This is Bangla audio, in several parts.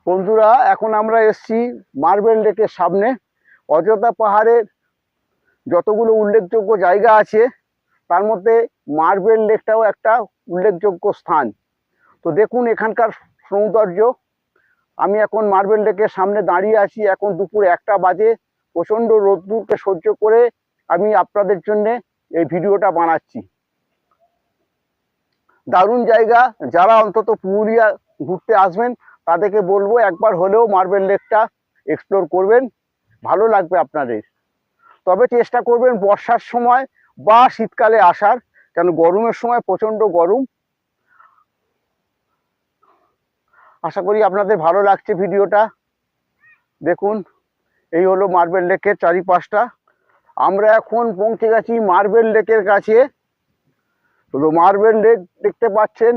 বন্ধুরা, এখন আমরা এসেছি মার্বেল লেকের সামনে। অযোধ্যা পাহাড়ের যতগুলো উল্লেখযোগ্য জায়গা আছে তার মধ্যে মার্বেল লেকটাও একটা উল্লেখযোগ্য স্থান। তো দেখুন এখানকার সৌন্দর্য। আমি এখন মার্বেল লেকের সামনে দাঁড়িয়ে আছি। এখন দুপুর 1টা বাজে। প্রচণ্ড রোদ্দুরকে সহ্য করে আমি আপনাদের জন্যে এই ভিডিওটা বানাচ্ছি। দারুণ জায়গা। যারা অন্তত পুরুলিয়া ঘুরতে আসবেন তাদেরকে বলবো একবার হলেও মার্বেল লেকটা এক্সপ্লোর করবেন, ভালো লাগবে আপনাদের। তবে চেষ্টা করবেন বর্ষার সময় বা শীতকালে আসার, কেন গরমের সময় প্রচণ্ড গরম। আশা করি আপনাদের ভালো লাগছে ভিডিওটা। দেখুন এই হলো মার্বেল লেকের চারিপাশটা। আমরা এখন পৌঁছে গেছি মার্বেল লেকের কাছে। তো মার্বেল লেক দেখতে পাচ্ছেন,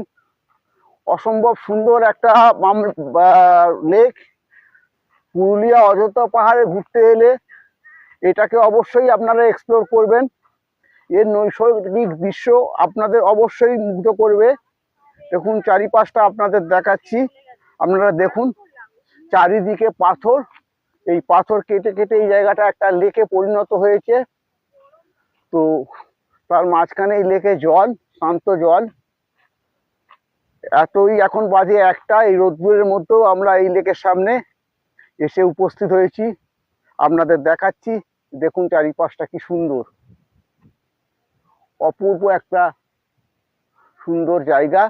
অসম্ভব সুন্দর একটা লেক। পুরুলিয়া অযোধ্যা পাহাড়ে ঘুরতে এলে এটাকে অবশ্যই আপনারা এক্সপ্লোর করবেন। এর নৈসর্গিক দৃশ্য আপনাদের অবশ্যই মুগ্ধ করবে। দেখুন চারিপাশটা আপনাদের দেখাচ্ছি, আপনারা দেখুন চারিদিকে পাথর। এই পাথর কেটে কেটে এই জায়গাটা একটা লেকে পরিণত হয়েছে। তো তার মাঝখানে এই লেকে জল, শান্ত জল। এতই এখন বাজে 1টা, এই রোদ্দুরের মধ্যেও আমরা এই লেকের সামনে এসে উপস্থিত হয়েছি, আপনাদের দেখাচ্ছি। দেখুন চারিপাশটা কি সুন্দর, অপূর্ব একটা সুন্দর জায়গা।